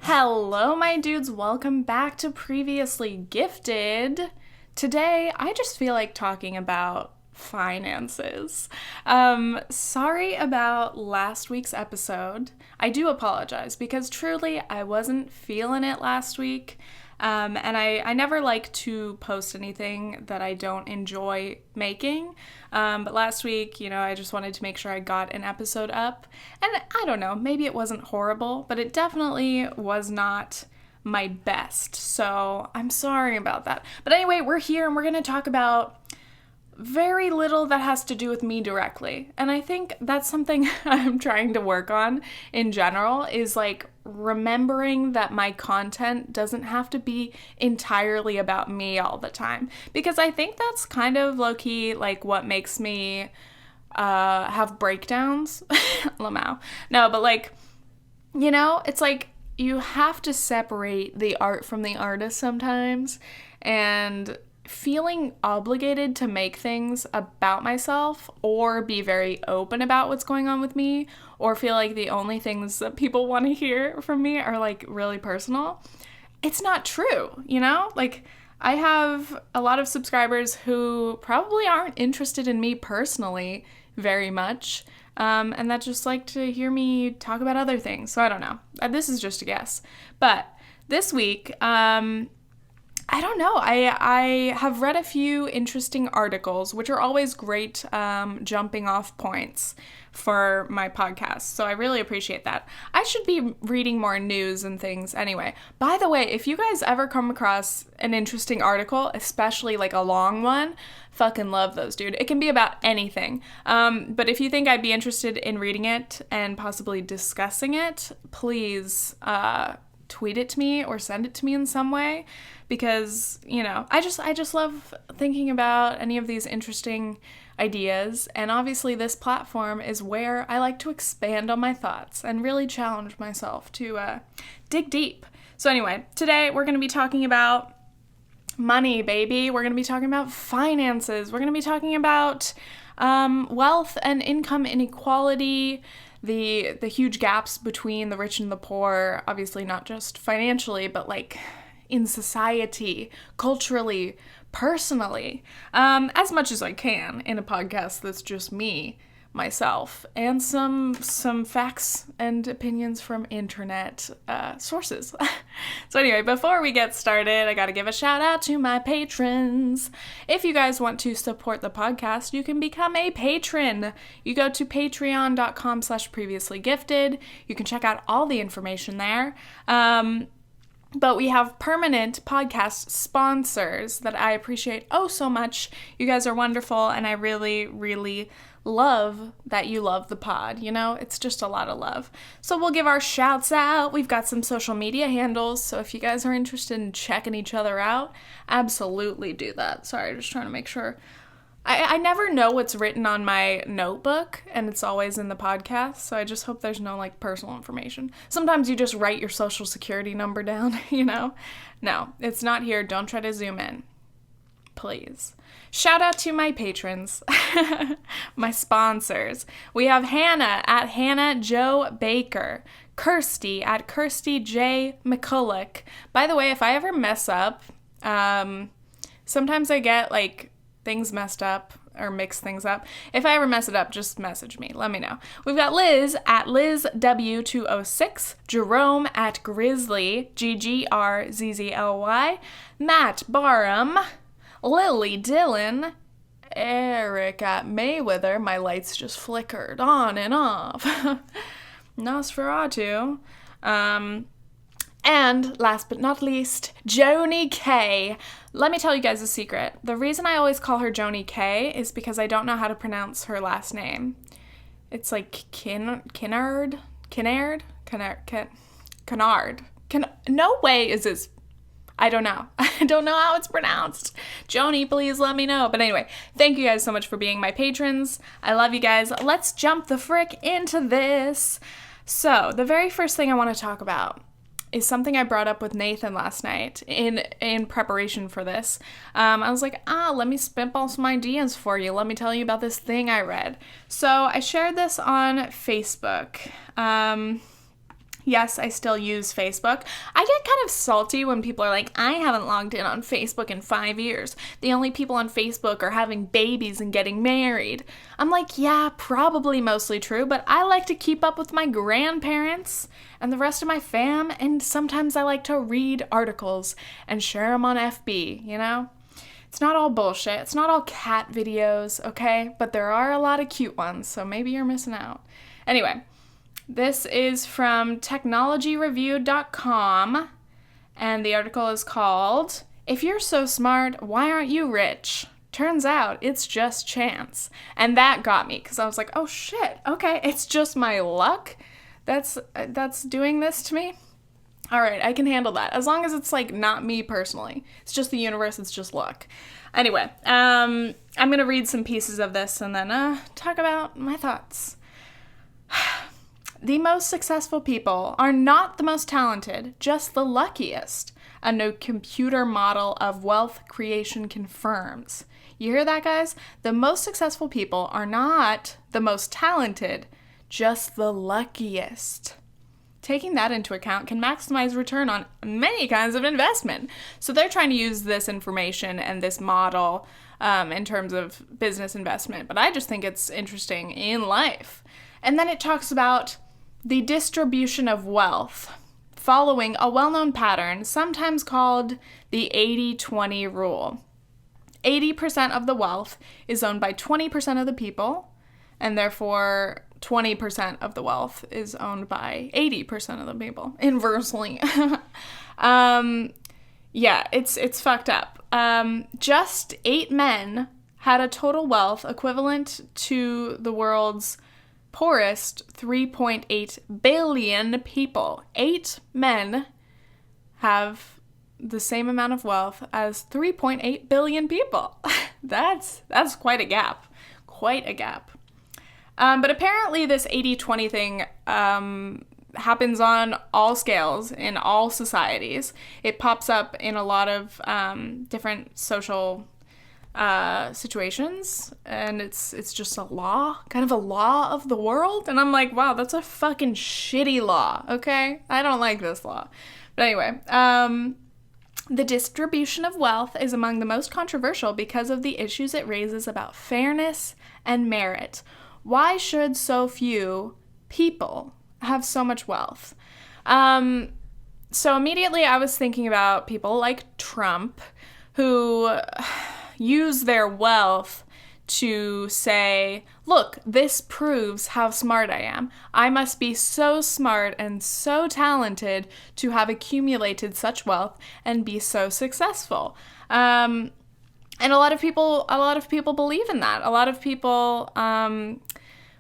Hello, my dudes. Welcome back to Previously Gifted. Today, I just feel like talking about finances. Sorry about last week's episode. I do apologize because truly I wasn't feeling it last week. And I never like to post anything that I don't enjoy making. But last week, I just wanted to make sure I got an episode up. And I don't know, maybe it wasn't horrible, but it definitely was not my best. So I'm sorry about that. But anyway, we're here and we're going to talk about very little that has to do with me directly. And I think that's something I'm trying to work on in general, is like remembering that my content doesn't have to be entirely about me all the time. Because I think that's kind of low-key like what makes me have breakdowns. Lamau. No, but like, it's like you have to separate the art from the artist sometimes. And feeling obligated to make things about myself or be very open about what's going on with me or feel like the only things that people want to hear from me are like really personal, it's not true, Like, I have a lot of subscribers who probably aren't interested in me personally very much, and that just like to hear me talk about other things. So I don't know. This is just a guess. But this week, I don't know. I have read a few interesting articles, which are always great jumping off points for my podcast. So I really appreciate that. I should be reading more news and things anyway. By the way, if you guys ever come across an interesting article, especially like a long one, fucking love those, dude. It can be about anything. But if you think I'd be interested in reading it and possibly discussing it, please tweet it to me or send it to me in some way. Because, I just love thinking about any of these interesting ideas. And obviously this platform is where I like to expand on my thoughts and really challenge myself to dig deep. So anyway, today we're going to be talking about money, baby. We're going to be talking about finances. We're going to be talking about wealth and income inequality, the huge gaps between the rich and the poor, obviously not just financially, but like in society, culturally, personally, as much as I can in a podcast that's just me, myself, and some facts and opinions from internet sources. So anyway, before we get started, I gotta give a shout out to my patrons. If you guys want to support the podcast, you can become a patron. You go to patreon.com/previouslygifted. You can check out all the information there. But we have permanent podcast sponsors that I appreciate oh so much. You guys are wonderful, and I really, really love that you love the pod. It's just a lot of love. So we'll give our shouts out. We've got some social media handles, so if you guys are interested in checking each other out, absolutely do that. Sorry, just trying to make sure. I never know what's written on my notebook, and it's always in the podcast, so I just hope there's no, personal information. Sometimes you just write your social security number down, No, it's not here. Don't try to zoom in. Please. Shout out to my patrons, my sponsors. We have Hannah at Hannah Joe Baker, Kirsty at Kirsty J. McCulloch. By the way, if I ever mess up, sometimes I get, things messed up or mix things up. If I ever mess it up, just message me. Let me know. We've got Liz at LizW206, Jerome at Grizzly, GGRZZLY, Matt Barham, Lily Dillon, Eric at Mayweather. My lights just flickered on and off. Nosferatu. And last but not least, Joni K. Let me tell you guys a secret. The reason I always call her Joni K is because I don't know how to pronounce her last name. It's like Kennard. No way is this. I don't know. I don't know how it's pronounced. Joni, please let me know. But anyway, thank you guys so much for being my patrons. I love you guys. Let's jump the frick into this. So, the very first thing I want to talk about is something I brought up with Nathan last night in preparation for this. I was like, let me spitball some ideas for you. Let me tell you about this thing I read. So I shared this on Facebook. Yes, I still use Facebook. I get kind of salty when people are like, I haven't logged in on Facebook in 5 years. The only people on Facebook are having babies and getting married. I'm like, yeah, probably mostly true, but I like to keep up with my grandparents and the rest of my fam, and sometimes I like to read articles and share them on FB, you know? It's not all bullshit. It's not all cat videos, okay? But there are a lot of cute ones, so maybe you're missing out. Anyway. This is from technologyreview.com, and the article is called, If You're So Smart, Why Aren't You Rich? Turns out it's just chance. And that got me, because I was like, oh shit, okay, it's just my luck that's doing this to me? All right, I can handle that, as long as it's, like, not me personally. It's just the universe, it's just luck. Anyway, I'm going to read some pieces of this and then talk about my thoughts. The most successful people are not the most talented, just the luckiest, a new computer model of wealth creation confirms. You hear that, guys? The most successful people are not the most talented, just the luckiest. Taking that into account can maximize return on many kinds of investment. So they're trying to use this information and this model in terms of business investment, but I just think it's interesting in life. And then it talks about the distribution of wealth, following a well-known pattern, sometimes called the 80-20 rule. 80% of the wealth is owned by 20% of the people, and therefore 20% of the wealth is owned by 80% of the people, inversely. Yeah, it's fucked up. Just 8 men had a total wealth equivalent to the world's poorest 3.8 billion people. 8 men have the same amount of wealth as 3.8 billion people. That's quite a gap. Quite a gap. But apparently this 80-20 thing happens on all scales in all societies. It pops up in a lot of different social situations, and it's just a law, kind of a law of the world, and I'm like, wow, that's a fucking shitty law, okay? I don't like this law. But anyway, the distribution of wealth is among the most controversial because of the issues it raises about fairness and merit. Why should so few people have so much wealth? So immediately I was thinking about people like Trump, who use their wealth to say, look, this proves how smart I am. I must be so smart and so talented to have accumulated such wealth and be so successful. And a lot of people believe in that. A lot of people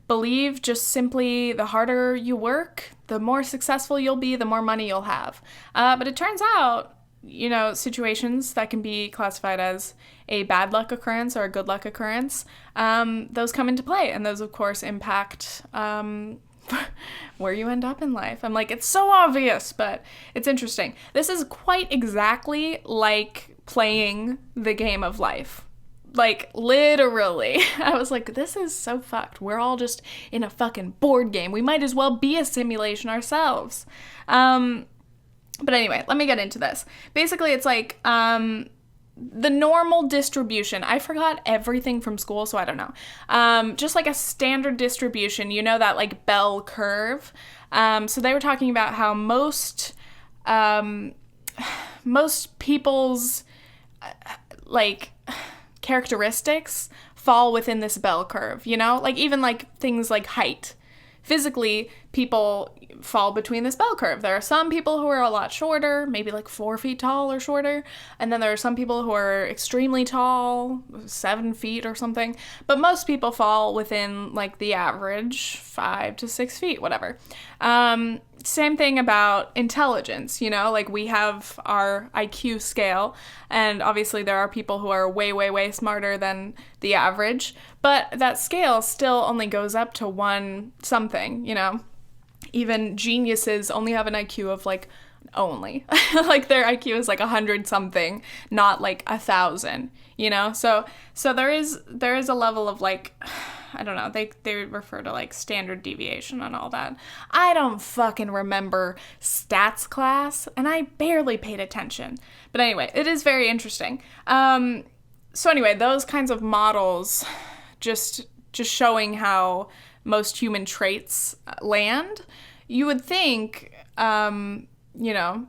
believe just simply the harder you work, the more successful you'll be, the more money you'll have. But it turns out, you know, situations that can be classified as a bad luck occurrence or a good luck occurrence, those come into play, and those, of course, impact where you end up in life. I'm like, it's so obvious, but it's interesting. This is quite exactly like playing the game of life. Like, literally. I was like, this is so fucked. We're all just in a fucking board game. We might as well be a simulation ourselves. But anyway, let me get into this. Basically, it's like the normal distribution. I forgot everything from school, so I don't know. Just like a standard distribution, you know, that like bell curve. So they were talking about how most people's like characteristics fall within this bell curve, you know? Like even like things like height. Physically, people fall between this bell curve. There are some people who are a lot shorter, maybe like 4 feet tall or shorter, and then there are some people who are extremely tall, 7 feet or something, but most people fall within like the average 5 to 6 feet, whatever. Same thing about intelligence, you know, like we have our IQ scale, and obviously there are people who are way, way, way smarter than the average, but that scale still only goes up to 1 something, you know. Even geniuses only have an IQ of like only. Like their IQ is like 100 something, not like 1,000, you know? So there is a level of like, I don't know, they refer to like standard deviation and all that. I don't fucking remember stats class, and I barely paid attention. But anyway, it is very interesting. So anyway, those kinds of models just showing how most human traits land, you would think, you know,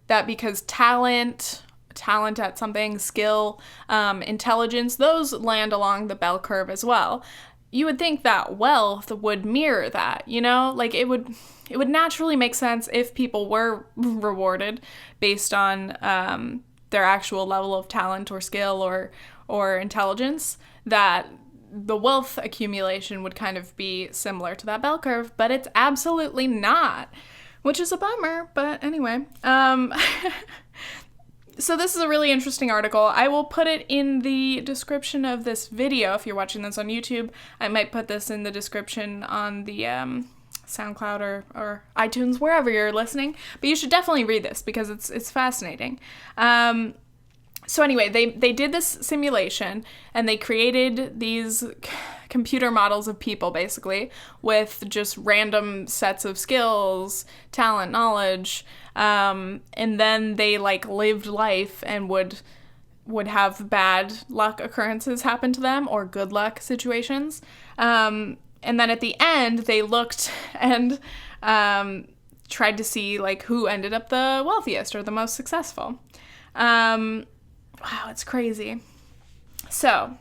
that because talent at something, skill, intelligence, those land along the bell curve as well. You would think that wealth would mirror that, you know? Like it would naturally make sense if people were rewarded based on their actual level of talent or skill or intelligence, that the wealth accumulation would kind of be similar to that bell curve, but it's absolutely not, which is a bummer. But anyway, so this is a really interesting article. I will put it in the description of this video. If you're watching this on YouTube, I might put this in the description on the SoundCloud or iTunes, wherever you're listening. But you should definitely read this because it's fascinating. So anyway, they did this simulation and they created these computer models of people basically with just random sets of skills, talent, knowledge, and then they like lived life and would have bad luck occurrences happen to them or good luck situations. And then at the end they looked and tried to see like who ended up the wealthiest or the most successful. Wow, it's crazy. So,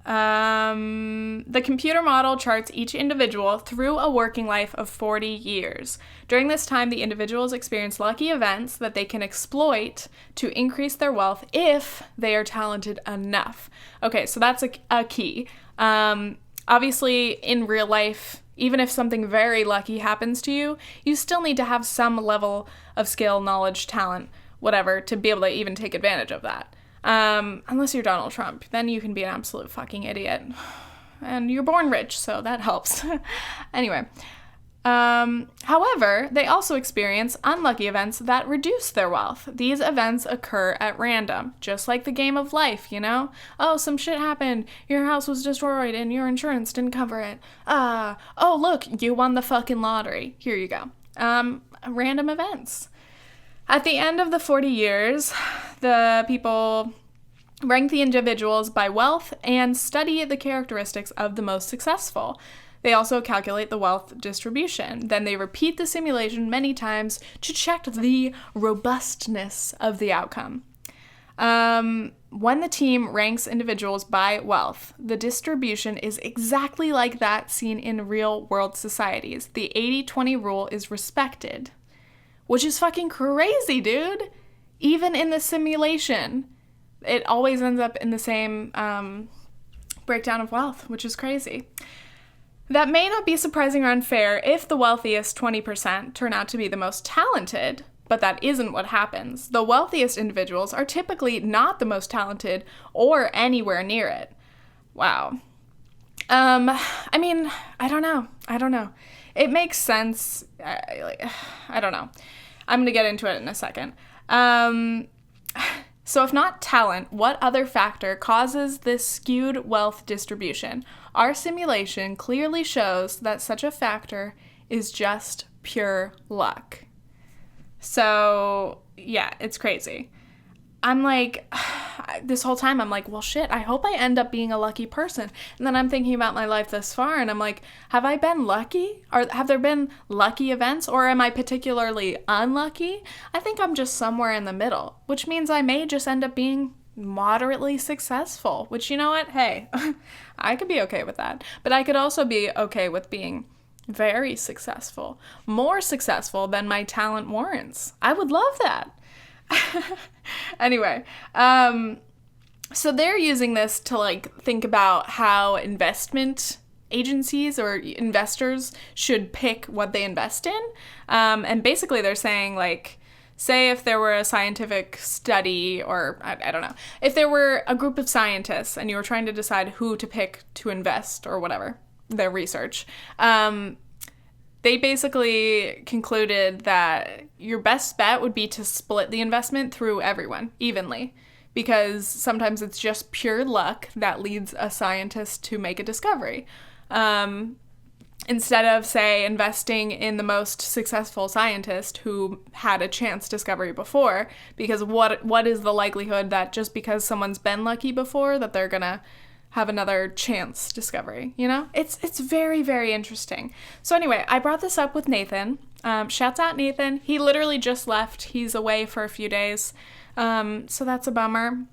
the computer model charts each individual through a working life of 40 years. During this time, the individuals experience lucky events that they can exploit to increase their wealth if they are talented enough. Okay, so that's a key. Obviously, in real life, even if something very lucky happens to you, you still need to have some level of skill, knowledge, talent, whatever, to be able to even take advantage of that. Unless you're Donald Trump, then you can be an absolute fucking idiot. And you're born rich, so that helps. Anyway. However, they also experience unlucky events that reduce their wealth. These events occur at random, just like the game of life, you know? Oh, some shit happened, your house was destroyed, and your insurance didn't cover it. Oh, look, you won the fucking lottery. Here you go. Random events. At the end of the 40 years, the people rank the individuals by wealth and study the characteristics of the most successful. They also calculate the wealth distribution. Then they repeat the simulation many times to check the robustness of the outcome. When the team ranks individuals by wealth, the distribution is exactly like that seen in real-world societies. The 80-20 rule is respected. Which is fucking crazy, dude. Even in the simulation, it always ends up in the same breakdown of wealth, which is crazy. That may not be surprising or unfair if the wealthiest 20% turn out to be the most talented, but that isn't what happens. The wealthiest individuals are typically not the most talented or anywhere near it. Wow. I mean, I don't know. It makes sense. I don't know. I'm going to get into it in a second. So if not talent, what other factor causes this skewed wealth distribution? Our simulation clearly shows that such a factor is just pure luck. So, yeah, it's crazy. I'm like, this whole time I'm like, well, shit, I hope I end up being a lucky person. And then I'm thinking about my life thus far, and I'm like, have I been lucky? Or have there been lucky events? Or am I particularly unlucky? I think I'm just somewhere in the middle, which means I may just end up being moderately successful, which, you know what? Hey, I could be okay with that. But I could also be okay with being very successful, more successful than my talent warrants. I would love that. Anyway, so they're using this to like think about how investment agencies or investors should pick what they invest in. And basically they're saying like, say if there were a scientific study or I don't know, if there were a group of scientists and you were trying to decide who to pick to invest or whatever, their research, they basically concluded that your best bet would be to split the investment through everyone evenly, because sometimes it's just pure luck that leads a scientist to make a discovery. Instead of, say, investing in the most successful scientist who had a chance discovery before, because what is the likelihood that just because someone's been lucky before that they're gonna have another chance discovery, you know? It's very, very interesting. So anyway, I brought this up with Nathan. Shouts out Nathan. He literally just left. He's away for a few days. So that's a bummer.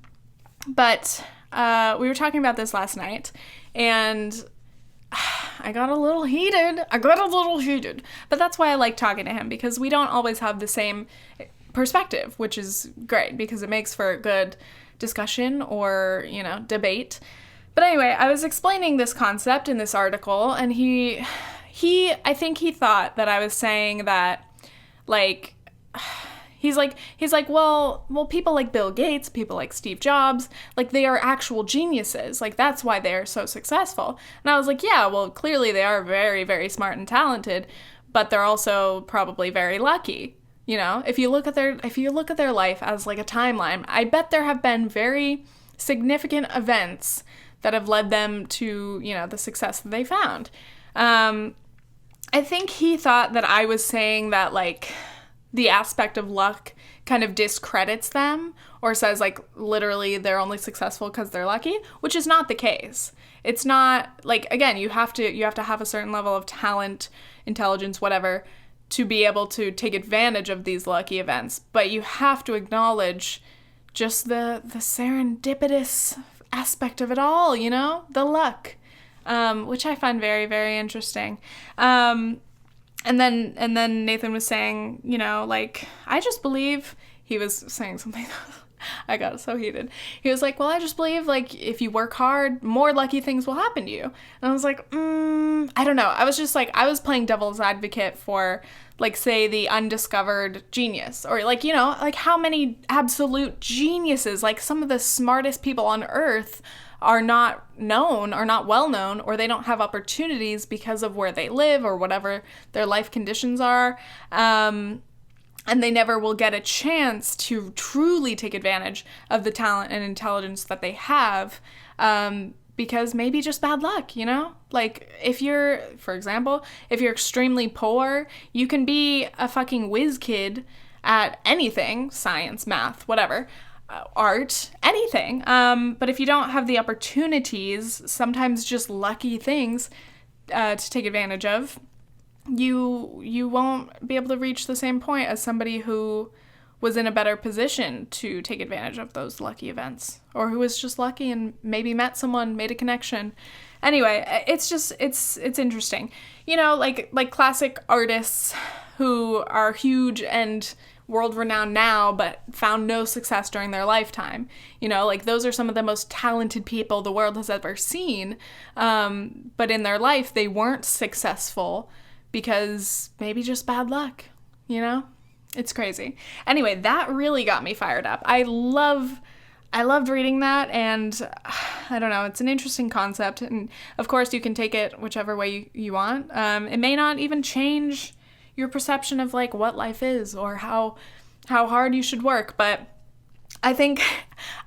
But we were talking about this last night, and I got a little heated. But that's why I like talking to him, because we don't always have the same perspective, which is great because it makes for a good discussion or, debate. But anyway, I was explaining this concept in this article, and I think he thought that I was saying that, like, he's like, well, people like Bill Gates, people like Steve Jobs, like, they are actual geniuses. Like, that's why they are so successful. And I was like, yeah, well, clearly they are very, very smart and talented, but they're also probably very lucky. If you look at their life as like a timeline, I bet there have been very significant events that have led them to, the success that they found. I think he thought that I was saying that, like, the aspect of luck kind of discredits them, or says, like, literally they're only successful because they're lucky, which is not the case. It's not, like, again, you have to have a certain level of talent, intelligence, whatever, to be able to take advantage of these lucky events. But you have to acknowledge just the serendipitous aspect of it all, the luck, which I find very, very interesting. And then Nathan was saying, like, I just believe, he was saying something, I got so heated. He was like, well, I just believe, like, if you work hard, more lucky things will happen to you. And I was like, I don't know. I was just like, I was playing devil's advocate for, like, say, the undiscovered genius, or, like, like, how many absolute geniuses, like, some of the smartest people on earth are not known, or not well known, or they don't have opportunities because of where they live or whatever their life conditions are. And they never will get a chance to truly take advantage of the talent and intelligence that they have, because maybe just bad luck, Like, for example, if you're extremely poor, you can be a fucking whiz kid at anything, science, math, whatever, art, anything. But if you don't have the opportunities, sometimes just lucky things to take advantage of, you won't be able to reach the same point as somebody who was in a better position to take advantage of those lucky events, or who was just lucky and maybe met someone, made a connection. Anyway, it's interesting. Like classic artists who are huge and world-renowned now, but found no success during their lifetime. Like, those are some of the most talented people the world has ever seen. But in their life, they weren't successful because maybe just bad luck, It's crazy. Anyway, that really got me fired up. I loved reading that, and I don't know, it's an interesting concept, and of course you can take it whichever way you want. It may not even change your perception of, like, what life is, or how hard you should work, but I think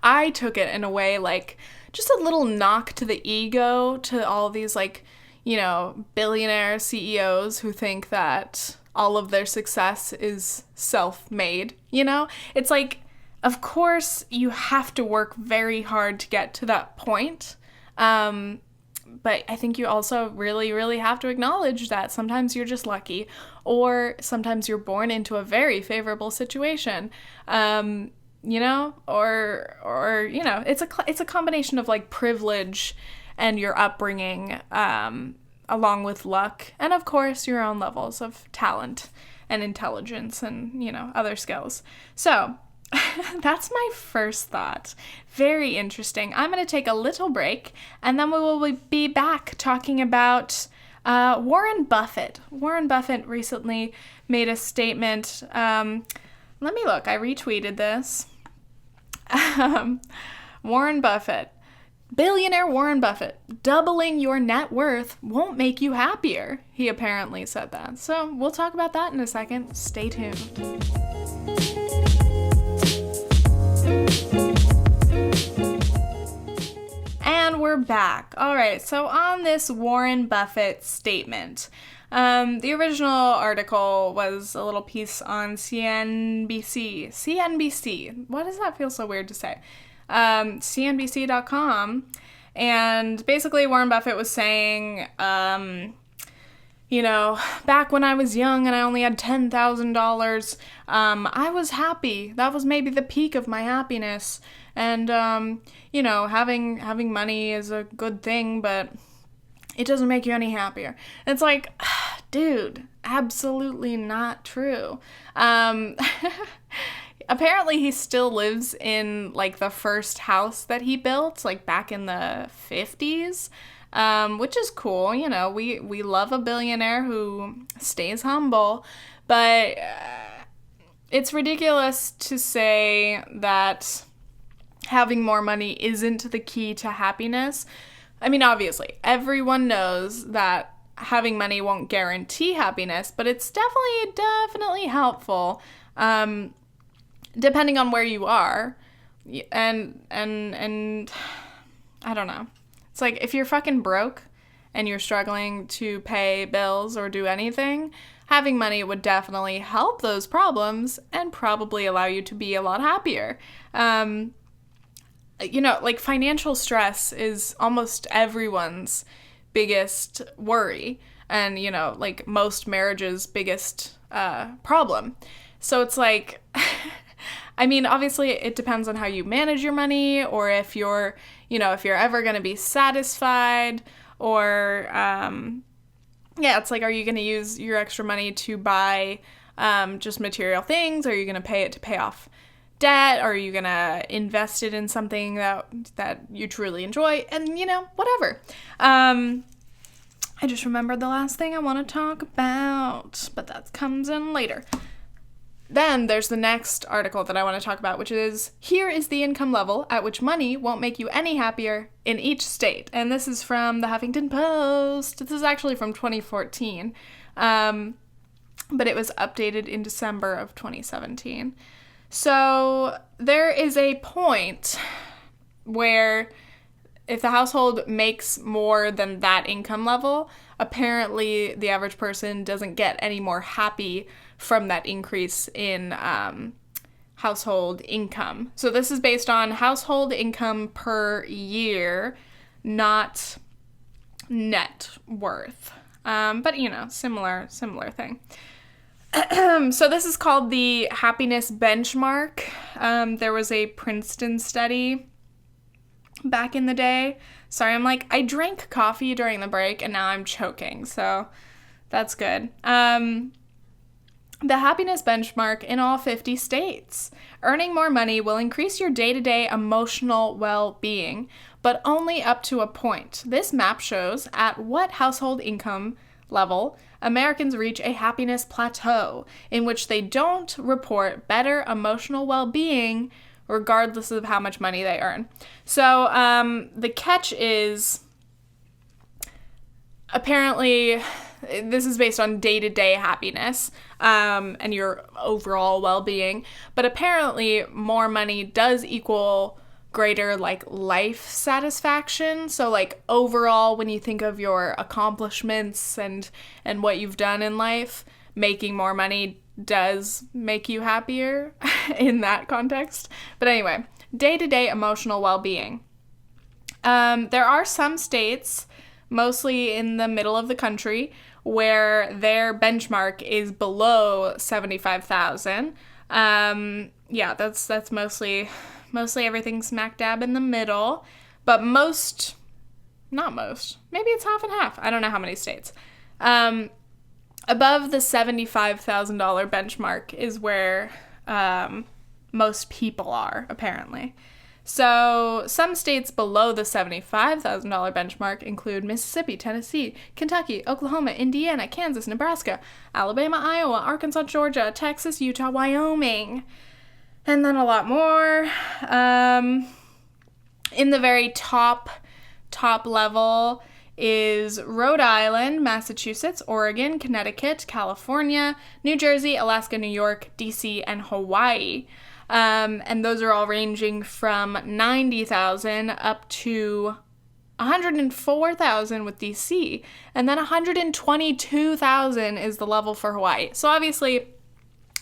I took it in a way, like, just a little knock to the ego to all these, like, billionaire CEOs who think that all of their success is self-made, It's like, of course, you have to work very hard to get to that point. But I think you also really, really have to acknowledge that sometimes you're just lucky, or sometimes you're born into a very favorable situation, or it's a combination of, like, privilege and your upbringing, along with luck, and of course your own levels of talent and intelligence and, other skills. So that's my first thought. Very interesting. I'm going to take a little break, and then we will be back talking about Warren Buffett. Warren Buffett recently made a statement. Let me look. I retweeted this. Warren Buffett Billionaire Warren Buffett, doubling your net worth won't make you happier. He apparently said that. So we'll talk about that in a second. Stay tuned. And we're back. All right, so on this Warren Buffett statement, the original article was a little piece on CNBC. CNBC. Why does that feel so weird to say? CNBC.com. And basically Warren Buffett was saying, back when I was young and I only had $10,000, I was happy. That was maybe the peak of my happiness. And, having money is a good thing, but it doesn't make you any happier. And it's like, dude, absolutely not true. Apparently he still lives in, like, the first house that he built, like, back in the 50s, which is cool. We love a billionaire who stays humble, but it's ridiculous to say that having more money isn't the key to happiness. I mean, obviously, everyone knows that having money won't guarantee happiness, but it's definitely helpful, depending on where you are. And I don't know. It's like, if you're fucking broke and you're struggling to pay bills or do anything, having money would definitely help those problems and probably allow you to be a lot happier. Financial stress is almost everyone's biggest worry and, most marriages' biggest problem. So it's like, I mean, obviously it depends on how you manage your money, or if you're ever going to be satisfied, or, it's like, are you going to use your extra money to buy just material things? Are you going to pay it to pay off debt? Are you going to invest it in something that you truly enjoy? And, whatever. I just remembered the last thing I want to talk about, but that comes in later. Then there's the next article that I want to talk about, which is, here is the income level at which money won't make you any happier in each state. And this is from the Huffington Post. This is actually from 2014, but it was updated in December of 2017. So there is a point where if the household makes more than that income level, apparently the average person doesn't get any more happy from that increase in household income. So this is based on household income per year, not net worth. But, similar thing. So this is called the happiness benchmark. There was a Princeton study back in the day. Sorry, I drank coffee during the break and now I'm choking, so that's good. The happiness benchmark in all 50 states. Earning more money will increase your day-to-day emotional well-being, but only up to a point. This map shows at what household income level Americans reach a happiness plateau in which they don't report better emotional well-being regardless of how much money they earn. So the catch is, apparently, this is based on day-to-day happiness and your overall well-being, but apparently more money does equal greater life satisfaction. So overall, when you think of your accomplishments and what you've done in life, making more money does make you happier in that context. But anyway, day-to-day emotional well-being. There are some states, mostly in the middle of the country, where their benchmark is below 75,000. That's mostly everything smack dab in the middle, but maybe it's half and half. I don't know how many states. Above the $75,000 benchmark is where most people are, apparently. So some states below the $75,000 benchmark include Mississippi, Tennessee, Kentucky, Oklahoma, Indiana, Kansas, Nebraska, Alabama, Iowa, Arkansas, Georgia, Texas, Utah, Wyoming, and then a lot more. In the very top top level is Rhode Island, Massachusetts, Oregon, Connecticut, California, New Jersey, Alaska, New York, DC, and Hawaii. And those are all ranging from 90,000 up to 104,000 with DC. And then 122,000 is the level for Hawaii. So obviously,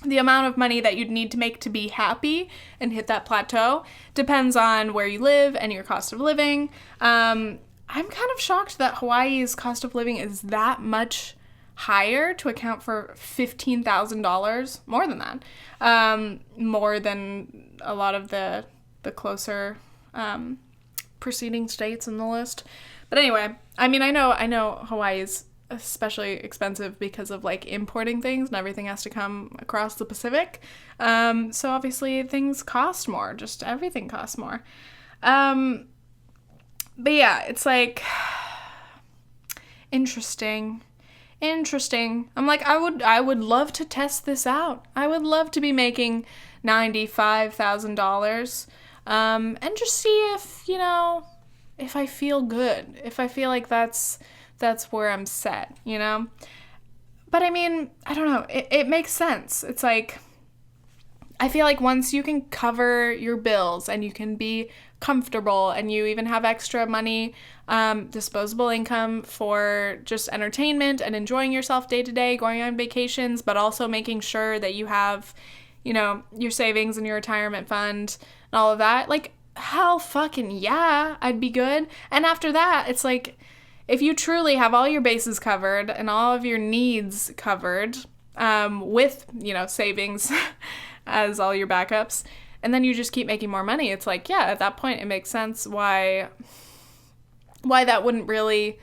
the amount of money that you'd need to make to be happy and hit that plateau depends on where you live and your cost of living. I'm kind of shocked that Hawaii's cost of living is that much higher to account for $15,000, more than that, more than a lot of the closer preceding states in the list. But anyway, I mean, I know Hawaii is especially expensive because of like importing things and everything has to come across the Pacific. So obviously things cost more, just everything costs more. But yeah, it's like interesting. I'm like, I would love to test this out. I would love to be making $95,000 and just see if, if I feel good, if I feel like that's where I'm set, But I mean, I don't know. It makes sense. It's like, I feel like once you can cover your bills and you can be comfortable and you even have extra money, disposable income for just entertainment and enjoying yourself day to day, going on vacations, but also making sure that you have, your savings and your retirement fund and all of that, like, hell fucking yeah, I'd be good. And after that, it's like, if you truly have all your bases covered and all of your needs covered, with, savings as all your backups, and then you just keep making more money, it's like, yeah, at that point it makes sense why that wouldn't really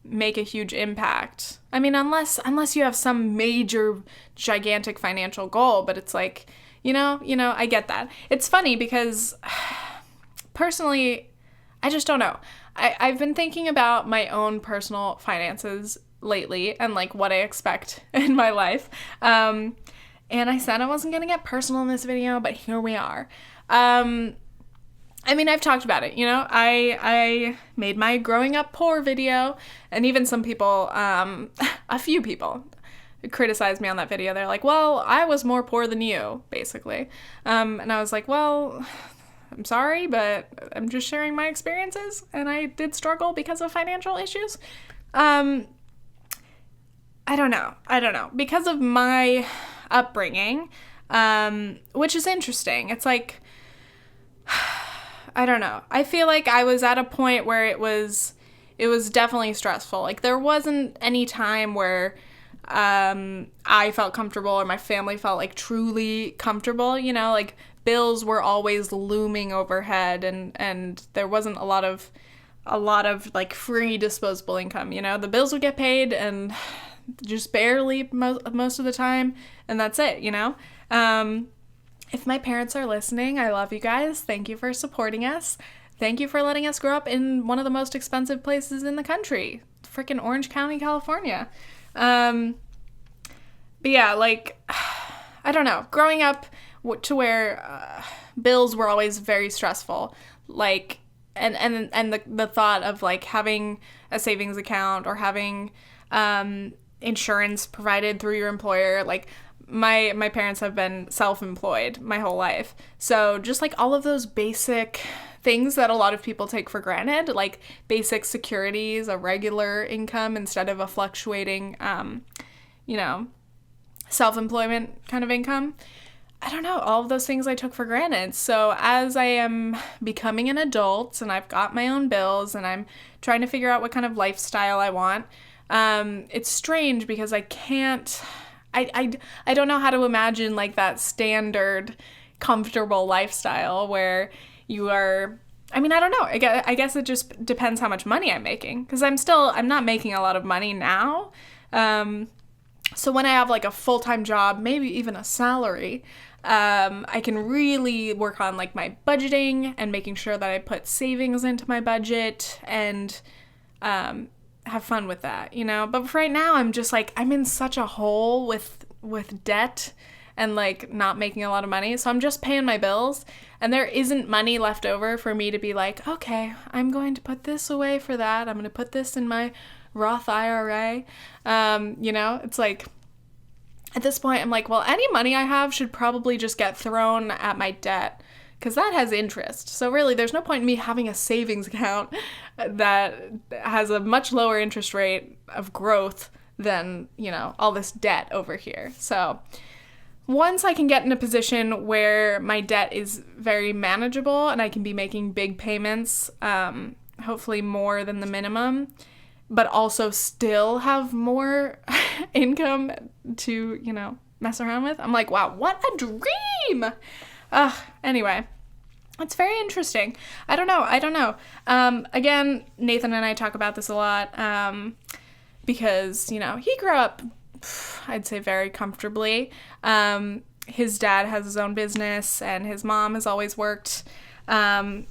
make a huge impact. I mean, unless you have some major gigantic financial goal, but it's like, I get that. It's funny because personally, I just don't know. I've been thinking about my own personal finances lately and like what I expect in my life. And I said I wasn't going to get personal in this video, but here we are. I mean, I've talked about it, I made my growing up poor video, and even some people, a few people criticized me on that video. They're like, well, I was more poor than you, basically. And I was like, well, I'm sorry, but I'm just sharing my experiences, and I did struggle because of financial issues. I don't know. Because of my upbringing, which is interesting. It's like, I don't know. I feel like I was at a point where it was definitely stressful. Like, there wasn't any time where I felt comfortable or my family felt like truly comfortable, like bills were always looming overhead, and there wasn't a lot of like free disposable income, the bills would get paid and just barely most of the time, and that's it, If my parents are listening, I love you guys. Thank you for supporting us. Thank you for letting us grow up in one of the most expensive places in the country, freaking Orange County, California. But yeah, like, I don't know, growing up to where bills were always very stressful, like, and the thought of like having a savings account or having insurance provided through your employer, like my parents have been self-employed my whole life, so just like all of those basic things that a lot of people take for granted, like basic securities, a regular income instead of a fluctuating self-employment kind of income. I don't know, all of those things I took for granted. So as I am becoming an adult and I've got my own bills and I'm trying to figure out what kind of lifestyle I want, it's strange because I don't know how to imagine like that standard comfortable lifestyle where you are, I mean, I don't know. I guess it just depends how much money I'm making, because I'm not making a lot of money now. So when I have like a full-time job, maybe even a salary, I can really work on like my budgeting and making sure that I put savings into my budget and have fun with that, But for right now, I'm just like, I'm in such a hole with debt and like not making a lot of money. So I'm just paying my bills, and there isn't money left over for me to be like, okay, I'm going to put this away for that. I'm going to put this in my Roth IRA. It's like, at this point, I'm like, well, any money I have should probably just get thrown at my debt, because that has interest. So really, there's no point in me having a savings account that has a much lower interest rate of growth than, all this debt over here. So once I can get in a position where my debt is very manageable and I can be making big payments, hopefully more than the minimum, but also still have more income to, mess around with, I'm like, wow, what a dream! Anyway, it's very interesting. I don't know. Again, Nathan and I talk about this a lot, because, he grew up, I'd say, very comfortably. His dad has his own business, and his mom has always worked, other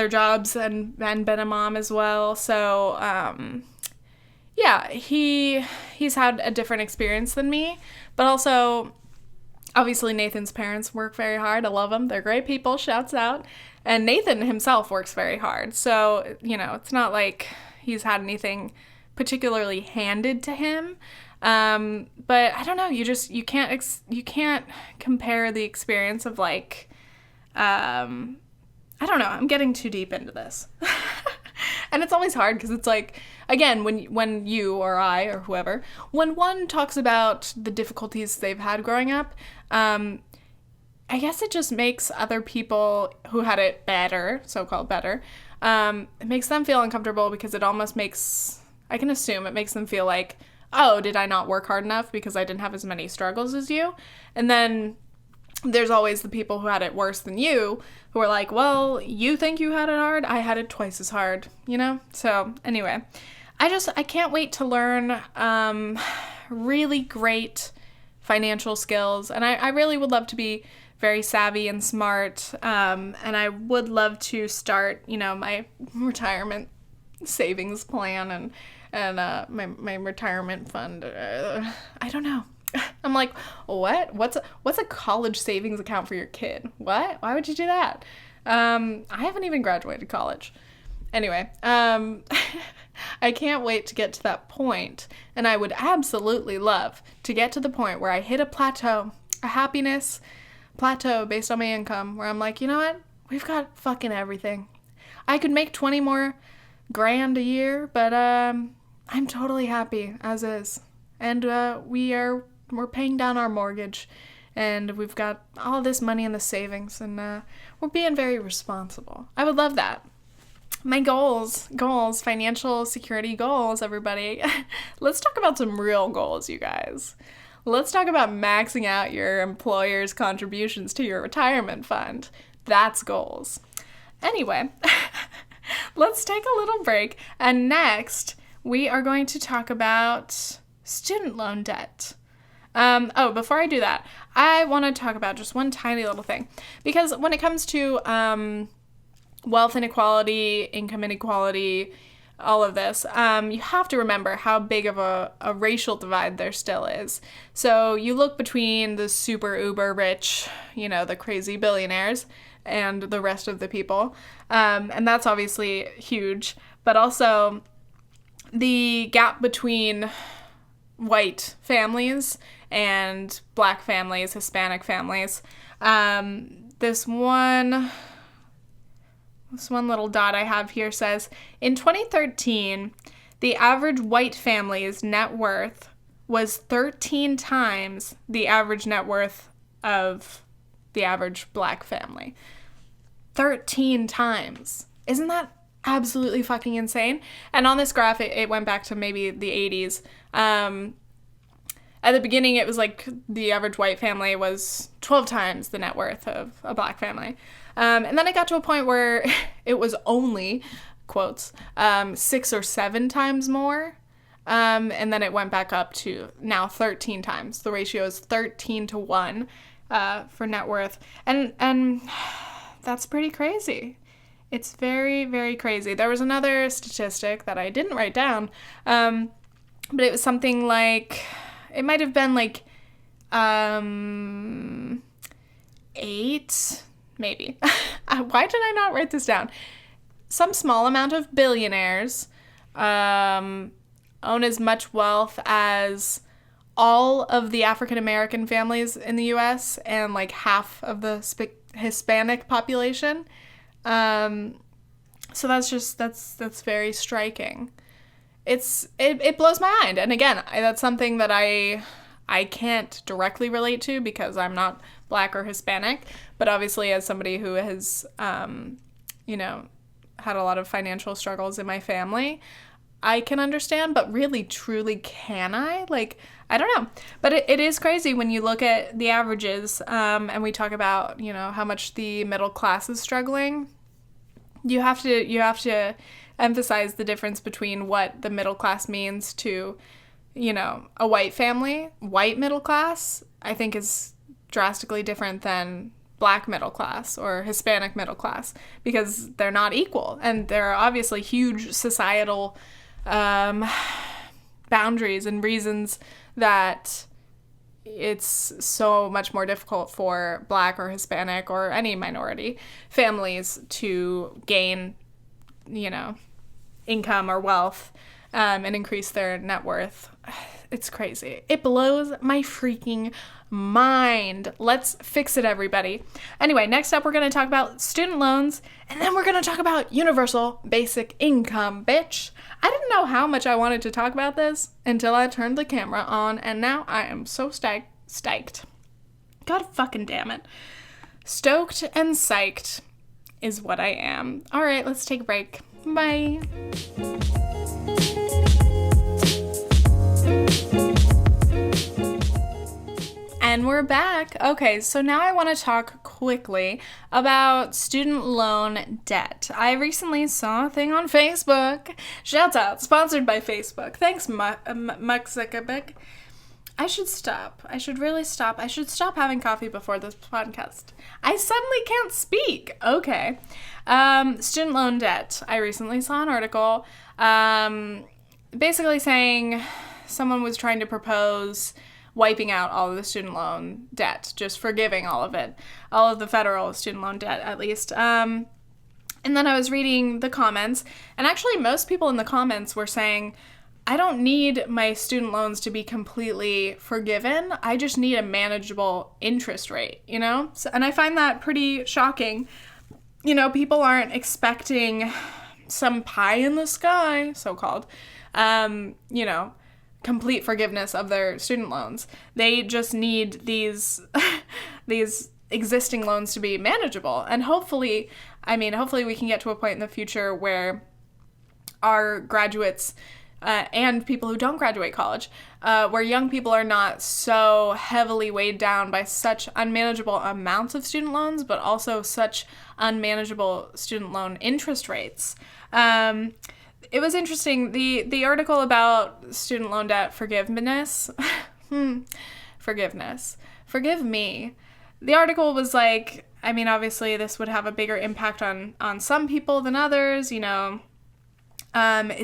jobs and been a mom as well. So, he's had a different experience than me, but also, obviously, Nathan's parents work very hard. I love them. They're great people. Shouts out. And Nathan himself works very hard. So, it's not like he's had anything particularly handed to him. But I don't know. You can't compare the experience of like, I don't know. I'm getting too deep into this. And it's always hard because it's like, again, when you or I or whoever, when one talks about the difficulties they've had growing up, I guess it just makes other people who had it better, so-called better, it makes them feel uncomfortable, because it almost makes, I can assume it makes them feel like, oh, did I not work hard enough because I didn't have as many struggles as you? And then there's always the people who had it worse than you, who are like, well, you think you had it hard? I had it twice as hard, So anyway, I can't wait to learn really great financial skills. And I really would love to be very savvy and smart. And I would love to start, my retirement savings plan and my retirement fund. I don't know. I'm like, what? What's a college savings account for your kid? What? Why would you do that? I haven't even graduated college. Anyway, I can't wait to get to that point, and I would absolutely love to get to the point where I hit a plateau, a happiness plateau based on my income, where I'm like, you know what? We've got fucking everything. I could make 20 more grand a year, but I'm totally happy as is. And we're paying down our mortgage, and we've got all this money in the savings, and we're being very responsible. I would love that. My goals, financial security goals, everybody. Let's talk about some real goals, you guys. Let's talk about maxing out your employer's contributions to your retirement fund. That's goals. Anyway, let's take a little break, and next we are going to talk about student loan debt. Before I do that, I want to talk about just one tiny little thing, because when it comes to wealth inequality, income inequality, all of this, you have to remember how big of a racial divide there still is. So you look between the super uber rich, the crazy billionaires, and the rest of the people, and that's obviously huge, but also the gap between white families and black families, Hispanic families. This one little dot I have here says, in 2013, the average white family's net worth was 13 times the average net worth of the average black family. 13 times. Isn't that absolutely fucking insane? And on this graph, it went back to maybe the 80s. At the beginning, it was like the average white family was 12 times the net worth of a black family. And then it got to a point where it was only, quotes, 6 or 7 times more. And then it went back up to now 13 times. The ratio is 13 to 1 for net worth. And that's pretty crazy. It's very, very crazy. There was another statistic that I didn't write down, but it was something like, it might have been like 8, maybe. Why did I not write this down? Some small amount of billionaires own as much wealth as all of the African American families in the U.S. and like half of the Hispanic population. So that's very striking. It blows my mind. And again, that's something that I can't directly relate to because I'm not Black or Hispanic, but obviously as somebody who has, had a lot of financial struggles in my family, I can understand, but really, truly, can I? Like, I don't know. But it is crazy when you look at the averages, and we talk about, how much the middle class is struggling. You have to emphasize the difference between what the middle class means to, a white family. White middle class, I think, is drastically different than Black middle class or Hispanic middle class because they're not equal. And there are obviously huge societal boundaries and reasons that it's so much more difficult for Black or Hispanic or any minority families to gain, income or wealth and increase their net worth. It's crazy. It blows my freaking mind. Let's fix it, everybody. Anyway, next up, we're going to talk about student loans, and then we're going to talk about universal basic income, bitch. I didn't know how much I wanted to talk about this until I turned the camera on, and now I am so stoked. God fucking damn it. Stoked and psyched is what I am. All right, let's take a break. Bye. And we're back. Okay, so now I want to talk quickly about student loan debt. I recently saw a thing on Facebook. Shouts out, sponsored by Facebook. Thanks, Mark Zuckerberg. I should stop. I should really stop. I should stop having coffee before this podcast. I suddenly can't speak. Okay. Student loan debt. I recently saw an article basically saying someone was trying to propose wiping out all of the student loan debt, just forgiving all of it, all of the federal student loan debt, at least. And then I was reading the comments, and actually most people in the comments were saying, I don't need my student loans to be completely forgiven. I just need a manageable interest rate, So, and I find that pretty shocking. People aren't expecting some pie in the sky, so-called, complete forgiveness of their student loans. They just need these existing loans to be manageable. And hopefully we can get to a point in the future where our graduates and people who don't graduate college, where young people are not so heavily weighed down by such unmanageable amounts of student loans, but also such unmanageable student loan interest rates. It was interesting, the article about student loan debt forgiveness. Forgiveness. Forgive me. The article was like, obviously this would have a bigger impact on some people than others, Is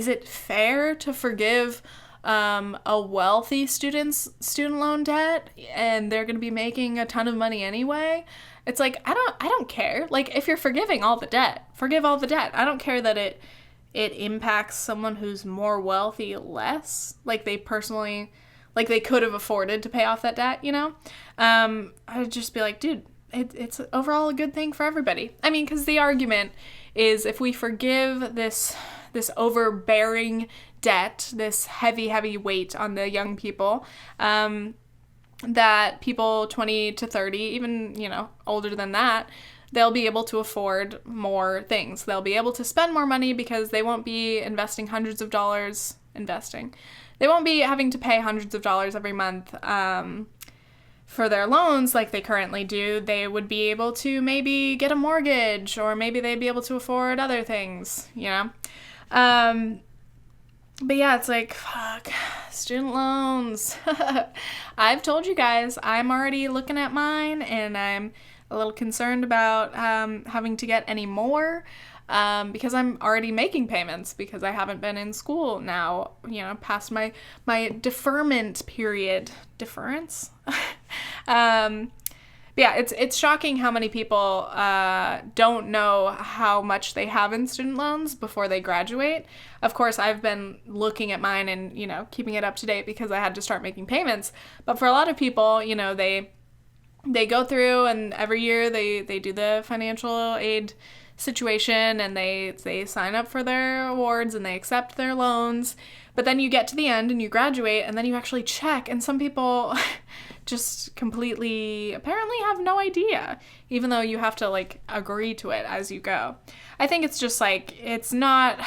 it fair to forgive a wealthy student's student loan debt and they're going to be making a ton of money anyway? It's like, I don't care. Like, if you're forgiving all the debt, forgive all the debt. I don't care that it impacts someone who's more wealthy less, like they could have afforded to pay off that debt, I'd just be like, dude, it's overall a good thing for everybody. Because the argument is if we forgive this overbearing debt, this heavy weight on the young people, that people 20 to 30, even, older than that, they'll be able to afford more things. They'll be able to spend more money because they won't be investing hundreds of dollars. They won't be having to pay hundreds of dollars every month for their loans like they currently do. They would be able to maybe get a mortgage, or maybe they'd be able to afford other things, But yeah, it's like, fuck, student loans. I've told you guys, I'm already looking at mine, and I'm a little concerned about having to get any more because I'm already making payments because I haven't been in school now, past my deferment period. Deference? Yeah, it's shocking how many people don't know how much they have in student loans before they graduate. Of course, I've been looking at mine and, keeping it up to date because I had to start making payments. But for a lot of people, they go through and every year they do the financial aid situation and they sign up for their awards and they accept their loans. But then you get to the end and you graduate and then you actually check, and some people just completely apparently have no idea, even though you have to agree to it as you go. I think it's just it's not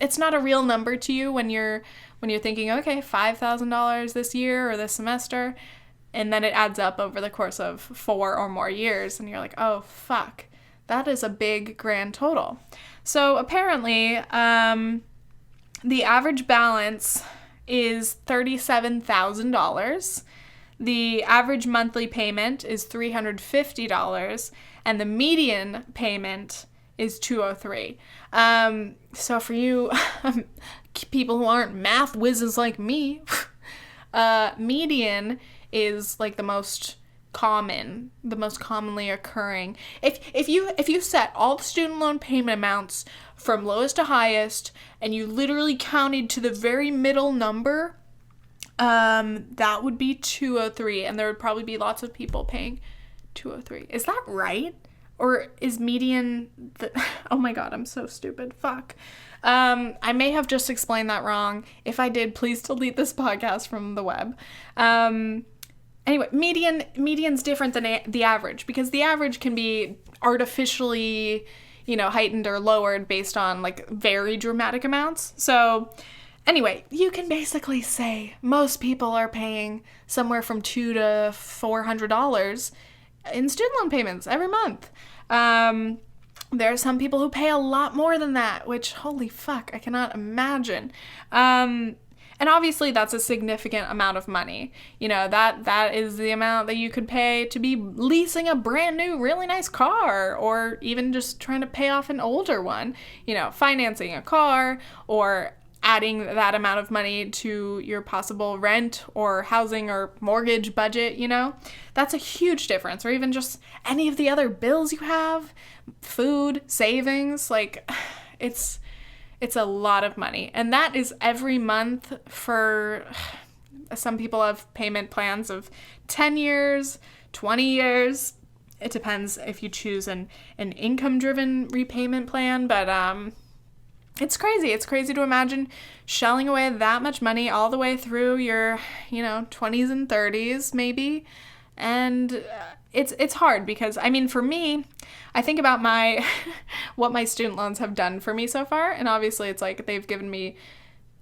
a real number to you when you're thinking, okay, $5,000 this year or this semester, and then it adds up over the course of 4 or more years and you're like, oh fuck, that is a big grand total. So apparently the average balance is $37,000. The average monthly payment is $350, and the median payment is $203. So for you people who aren't math whizzes like me, median is the most commonly occurring. If you set all the student loan payment amounts from lowest to highest and you literally counted to the very middle number, that would be 203, and there would probably be lots of people paying 203. Is that right? Or is median oh my god, I'm so stupid. Fuck. I may have just explained that wrong. If I did, please delete this podcast from the web. Anyway, median's different than the average, because the average can be artificially, heightened or lowered based on very dramatic amounts. So anyway, you can basically say most people are paying somewhere from $200 to $400 in student loan payments every month. There are some people who pay a lot more than that, which, holy fuck, I cannot imagine. And obviously that's a significant amount of money. That is the amount that you could pay to be leasing a brand new, really nice car, or even just trying to pay off an older one, financing a car, or adding that amount of money to your possible rent or housing or mortgage budget, that's a huge difference. Or even just any of the other bills you have, food, savings, it's a lot of money. And that is every month. For some people have payment plans of 10 years, 20 years. It depends if you choose an income-driven repayment plan, but it's crazy. It's crazy to imagine shelling away that much money all the way through your, 20s and 30s maybe. And it's hard because, for me, I think about what my student loans have done for me so far. And obviously it's they've given me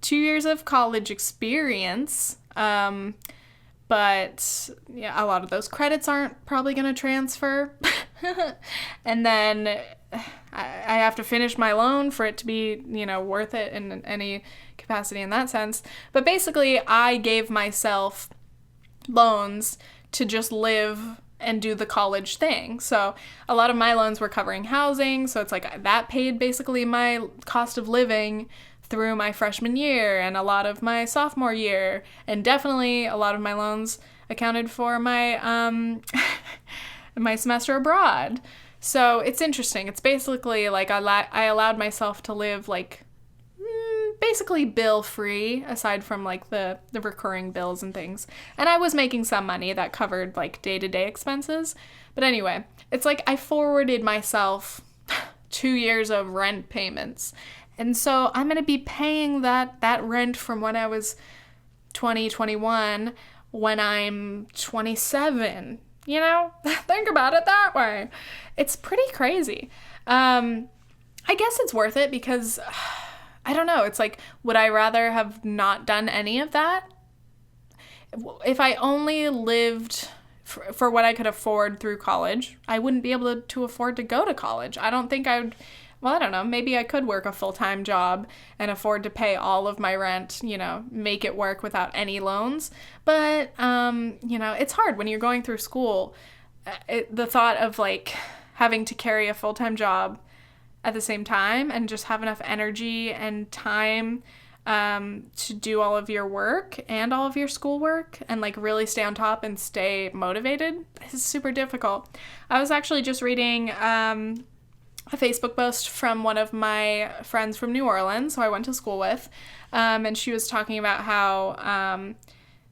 2 years of college experience. But yeah, a lot of those credits aren't probably going to transfer. And then I have to finish my loan for it to be, worth it in any capacity in that sense. But basically, I gave myself loans to just live and do the college thing. So a lot of my loans were covering housing, so it's that paid basically my cost of living through my freshman year and a lot of my sophomore year, and definitely a lot of my loans accounted for my my semester abroad. So it's interesting. It's basically I allowed myself to live basically bill free, aside from the recurring bills and things. And I was making some money that covered day-to-day expenses. But anyway, it's I forwarded myself 2 years of rent payments. And so I'm going to be paying that rent from when I was 20, 21 when I'm 27. Think about it that way. It's pretty crazy. I guess it's worth it because I don't know. It's would I rather have not done any of that? If I only lived for what I could afford through college, I wouldn't be able to afford to go to college. I don't think I would. Well, I don't know. Maybe I could work a full-time job and afford to pay all of my rent, make it work without any loans. But, it's hard when you're going through school. The thought of having to carry a full-time job at the same time and just have enough energy and time to do all of your work and all of your schoolwork and like really stay on top and stay motivated is super difficult. I was actually just reading a Facebook post from one of my friends from New Orleans, who I went to school with, and she was talking about how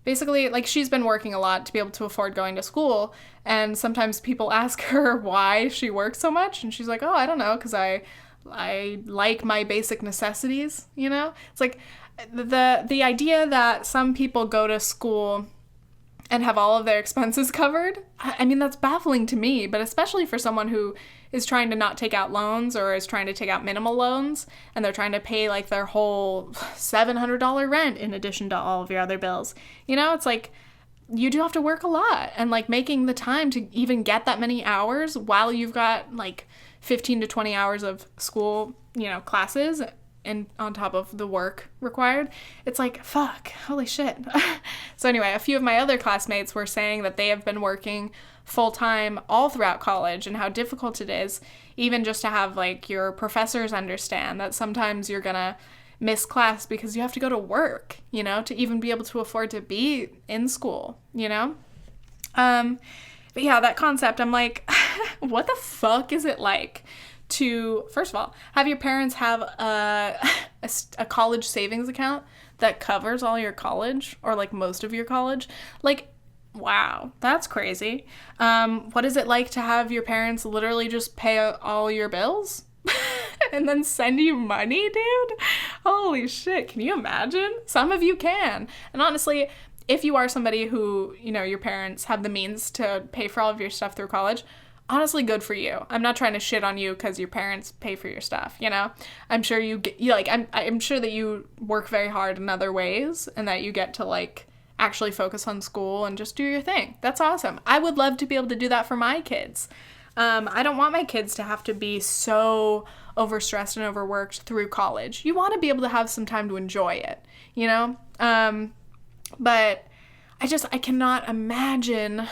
basically, like, she's been working a lot to be able to afford going to school, and sometimes people ask her why she works so much, and she's like, oh, I don't know, because I like my basic necessities, you know? It's like the idea that some people go to school and have all of their expenses covered, I mean, that's baffling to me, but especially for someone who is trying to not take out loans or is trying to take out minimal loans, and they're trying to pay like their whole $700 rent in addition to all of your other bills. You know, it's like you do have to work a lot, and like making the time to even get that many hours while you've got like 15 to 20 hours of school, you know, classes and on top of the work required, it's like, fuck, holy shit. So anyway, a few of my other classmates were saying that they have been working full-time all throughout college and how difficult it is, even just to have like your professors understand that sometimes you're gonna miss class because you have to go to work, you know, to even be able to afford to be in school, you know? But yeah, that concept, I'm like, what the fuck is it like to, first of all, have your parents have a college savings account that covers all your college, or like most of your college? Like, wow, that's crazy. What is it like to have your parents literally just pay all your bills and then send you money, dude? Holy shit, can you imagine? Some of you can. And honestly, if you are somebody who, you know, your parents have the means to pay for all of your stuff through college, honestly, good for you. I'm not trying to shit on you because your parents pay for your stuff, you know? I'm sure I'm sure that you work very hard in other ways and that you get to like actually focus on school and just do your thing. That's awesome. I would love to be able to do that for my kids. I don't want my kids to have to be so overstressed and overworked through college. You want to be able to have some time to enjoy it, you know? But I cannot imagine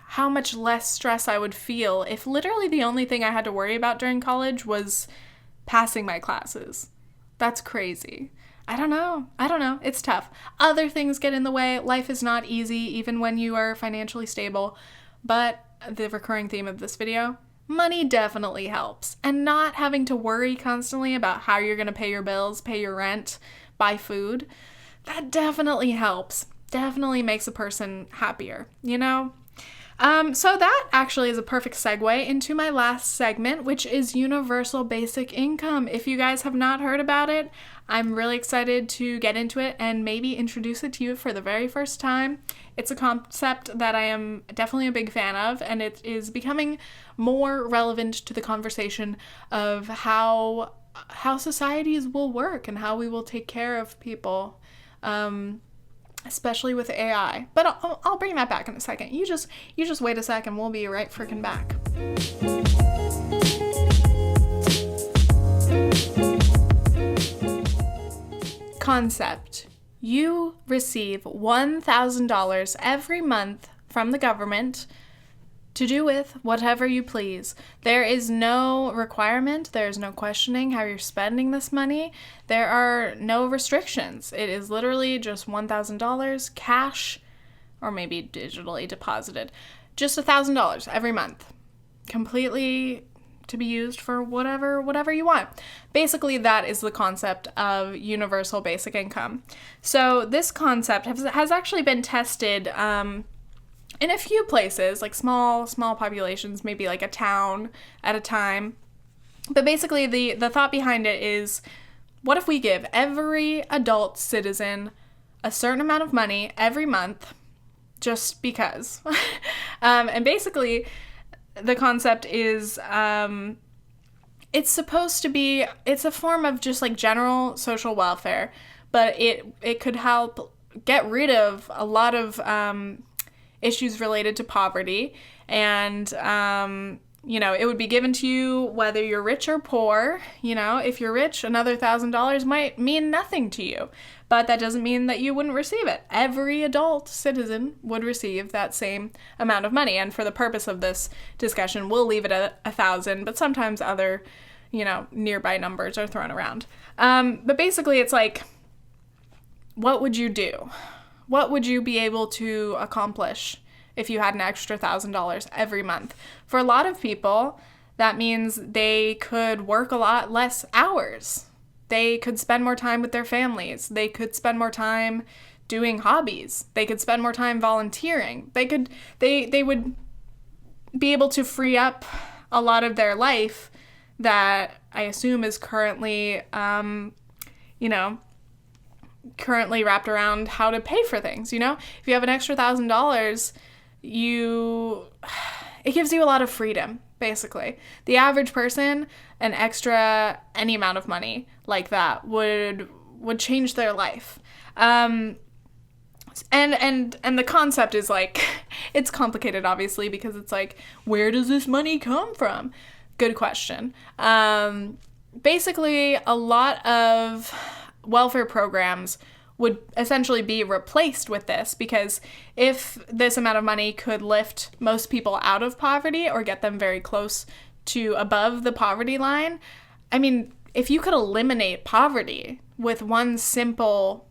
how much less stress I would feel if literally the only thing I had to worry about during college was passing my classes. That's crazy. I don't know. It's tough. Other things get in the way. Life is not easy, even when you are financially stable. But the recurring theme of this video, money definitely helps. And not having to worry constantly about how you're going to pay your bills, pay your rent, buy food, that definitely helps. Definitely makes a person happier, you know? So that actually is a perfect segue into my last segment, which is universal basic income. If you guys have not heard about it, I'm really excited to get into it and maybe introduce it to you for the very first time. It's a concept that I am definitely a big fan of, and it is becoming more relevant to the conversation of how societies will work and how we will take care of people, especially with AI. But I'll bring that back in a second. You just wait a second. We'll be right freaking back. Concept. You receive $1,000 every month from the government to do with whatever you please. There is no requirement, there is no questioning how you're spending this money. There are no restrictions. It is literally just $1,000 cash, or maybe digitally deposited. Just $1,000 every month. Completely to be used for whatever you want. Basically, that is the concept of universal basic income. So this concept has actually been tested in a few places, like small populations, maybe like a town at a time. But basically, the thought behind it is, what if we give every adult citizen a certain amount of money every month just because? And basically, the concept is it's supposed to be, it's a form of just like general social welfare, but it could help get rid of a lot of issues related to poverty, and you know, it would be given to you whether you're rich or poor. You know, if you're rich, another $1,000 might mean nothing to you, but that doesn't mean that you wouldn't receive it. Every adult citizen would receive that same amount of money, and for the purpose of this discussion, we'll leave it at 1,000, but sometimes other, you know, nearby numbers are thrown around. But basically, it's like, what would you do? What would you be able to accomplish if you had an extra $1,000 every month? For a lot of people, that means they could work a lot less hours. They could spend more time with their families. They could spend more time doing hobbies. They could spend more time volunteering. They would be able to free up a lot of their life that I assume is currently, currently wrapped around how to pay for things. If you have an extra $1,000, it gives you a lot of freedom, basically. The average person, an extra any amount of money like that would change their life. And the concept is like, it's complicated, obviously, because it's like, where does this money come from? Good question. Basically, a lot of welfare programs would essentially be replaced with this, because if this amount of money could lift most people out of poverty or get them very close to above the poverty line, I mean, if you could eliminate poverty with one simple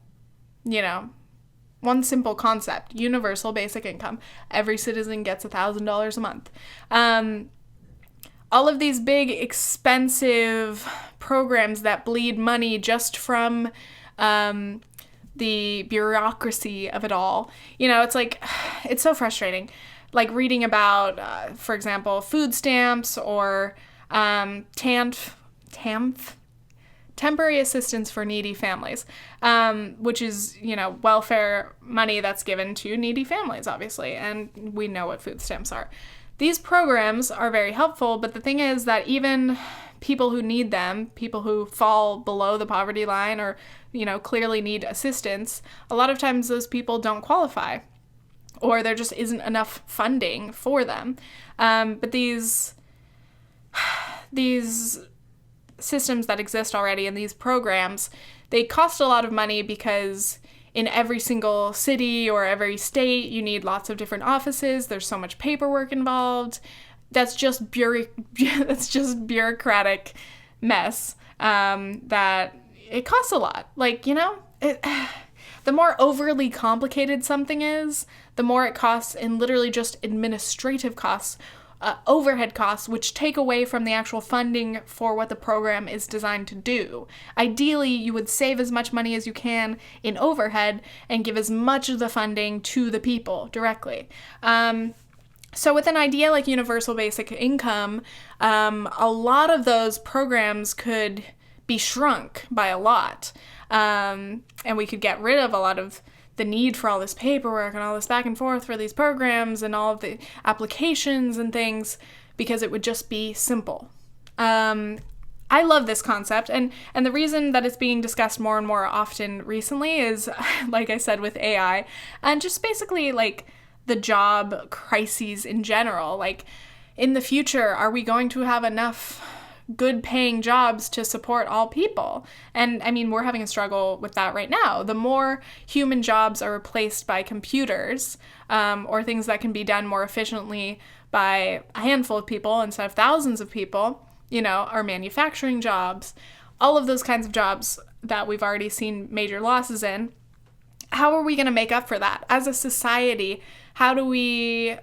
concept, universal basic income, every citizen gets $1,000 a month. All of these big, expensive programs that bleed money just from the bureaucracy of it all. It's like, it's so frustrating. Like reading about, for example, food stamps or temporary assistance for needy families, which is, welfare money that's given to needy families, obviously, and we know what food stamps are. These programs are very helpful, but the thing is that even people who need them, people who fall below the poverty line or, clearly need assistance, a lot of times those people don't qualify, or there just isn't enough funding for them. But these systems that exist already in these programs, they cost a lot of money because in every single city or every state, you need lots of different offices. There's so much paperwork involved. That's just bureaucratic mess that it costs a lot. Like, the more overly complicated something is, the more it costs in literally just administrative costs, overhead costs, which take away from the actual funding for what the program is designed to do. Ideally, you would save as much money as you can in overhead and give as much of the funding to the people directly. So with an idea like universal basic income, a lot of those programs could be shrunk by a lot. And we could get rid of a lot of the need for all this paperwork and all this back and forth for these programs and all of the applications and things, because it would just be simple. I love this concept, and the reason that it's being discussed more and more often recently is, like I said, with AI, and just basically like the job crises in general. Like, in the future, are we going to have enough good paying jobs to support all people? And I mean, we're having a struggle with that right now. The more human jobs are replaced by computers, or things that can be done more efficiently by a handful of people instead of thousands of people, our manufacturing jobs, all of those kinds of jobs that we've already seen major losses in. How are we going to make up for that? As a society, how do we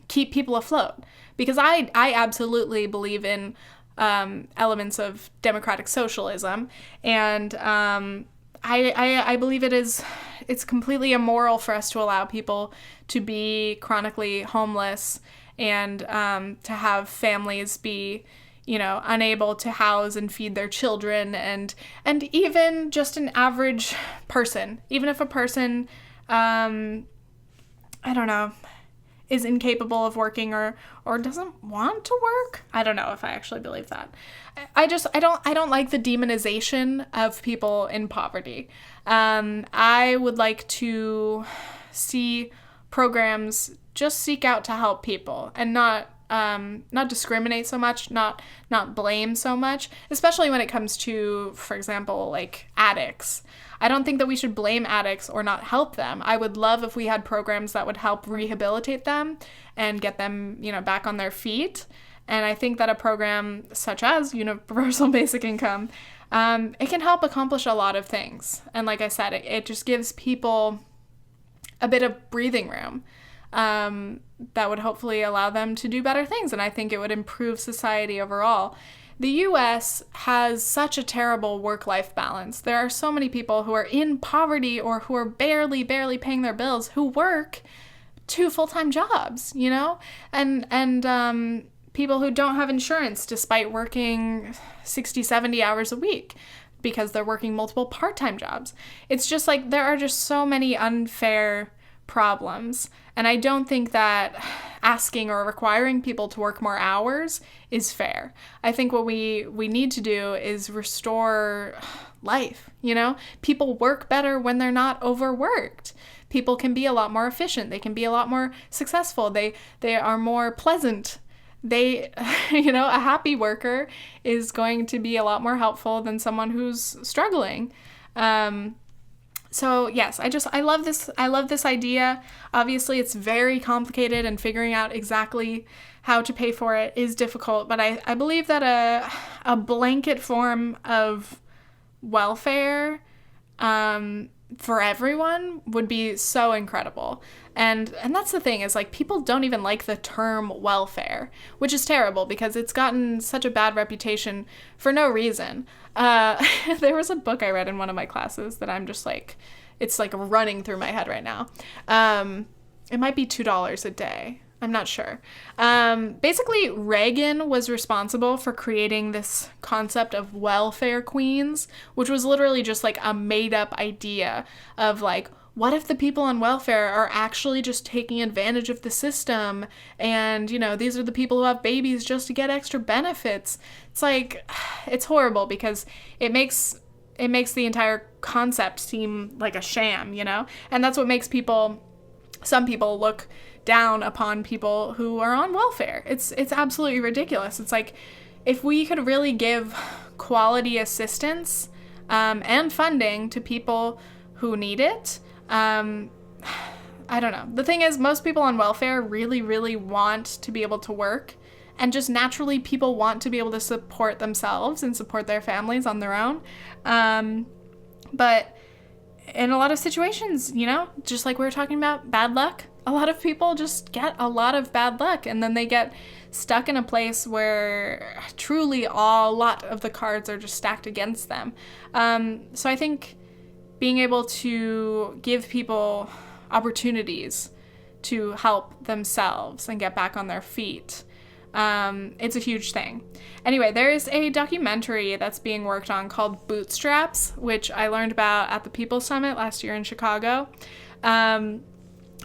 keep people afloat? Because I absolutely believe in elements of democratic socialism, and I believe it's completely immoral for us to allow people to be chronically homeless and to have families be unable to house and feed their children, and even just an average person, even if a person is incapable of working or doesn't want to work. I don't know if I actually believe that. I don't like the demonization of people in poverty. I would like to see programs just seek out to help people and not discriminate so much, not blame so much, especially when it comes to, for example, like addicts. I don't think that we should blame addicts or not help them. I would love if we had programs that would help rehabilitate them and get them, back on their feet. And I think that a program such as universal basic income it can help accomplish a lot of things. And like I said, it just gives people a bit of breathing room that would hopefully allow them to do better things. And I think it would improve society overall. The US has such a terrible work-life balance. There are so many people who are in poverty or who are barely paying their bills who work 2 full-time jobs, you know? And people who don't have insurance despite working 60, 70 hours a week because they're working multiple part-time jobs. It's just like there are just so many unfair problems. And I don't think that asking or requiring people to work more hours is fair. I think what we need to do is restore life, you know? People work better when they're not overworked. People can be a lot more efficient. They can be a lot more successful. They are more pleasant. A happy worker is going to be a lot more helpful than someone who's struggling. So yes, I love this idea. Obviously, it's very complicated and figuring out exactly how to pay for it is difficult, but I believe that a blanket form of welfare for everyone would be so incredible. And that's the thing, is like people don't even like the term welfare, which is terrible because it's gotten such a bad reputation for no reason. There was a book I read in one of my classes that I'm just like, it's like running through my head right now. It might be $2 a day. I'm not sure. Basically, Reagan was responsible for creating this concept of welfare queens, which was literally just like a made-up idea of like, what if the people on welfare are actually just taking advantage of the system? And, you know, these are the people who have babies just to get extra benefits. It's like, it's horrible because it makes the entire concept seem like a sham, you know? And that's what makes some people look down upon people who are on welfare. It's absolutely ridiculous. It's like, if we could really give quality assistance and funding to people who need it, I don't know. The thing is, most people on welfare really want to be able to work, and just naturally people want to be able to support themselves and support their families on their own. But in a lot of situations, you know, just like we were talking about, bad luck, a lot of people just get a lot of bad luck, and then they get stuck in a place where truly a lot of the cards are just stacked against them. So I think being able to give people opportunities to help themselves and get back on their feet, it's a huge thing. Anyway, there is a documentary that's being worked on called Bootstraps, which I learned about at the People's Summit last year in Chicago.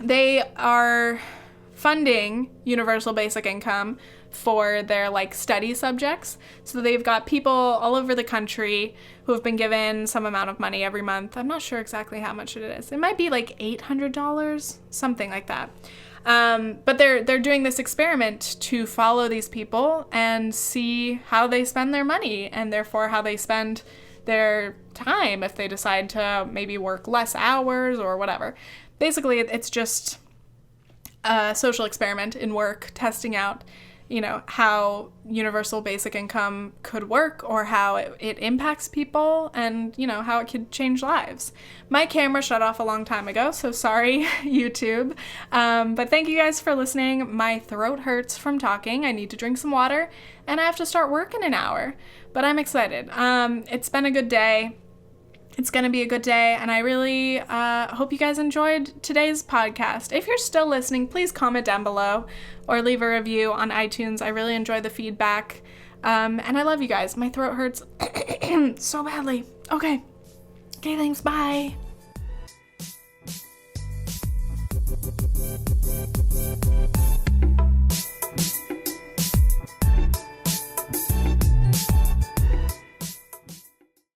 They are funding universal basic income for their like study subjects. So they've got people all over the country who have been given some amount of money every month. I'm not sure exactly how much it is. It might be like $800, something like that. But they're doing this experiment to follow these people and see how they spend their money, and therefore how they spend their time if they decide to maybe work less hours or whatever. Basically, it's just a social experiment in work, testing out, you know, how universal basic income could work, or how it impacts people, and, you know, how it could change lives. My camera shut off a long time ago, so sorry, YouTube. But thank you guys for listening. My throat hurts from talking. I need to drink some water, and I have to start work in an hour. But I'm excited. It's been a good day. It's going to be a good day, and I really hope you guys enjoyed today's podcast. If you're still listening, please comment down below or leave a review on iTunes. I really enjoy the feedback, and I love you guys. My throat hurts so badly. Okay, thanks, bye.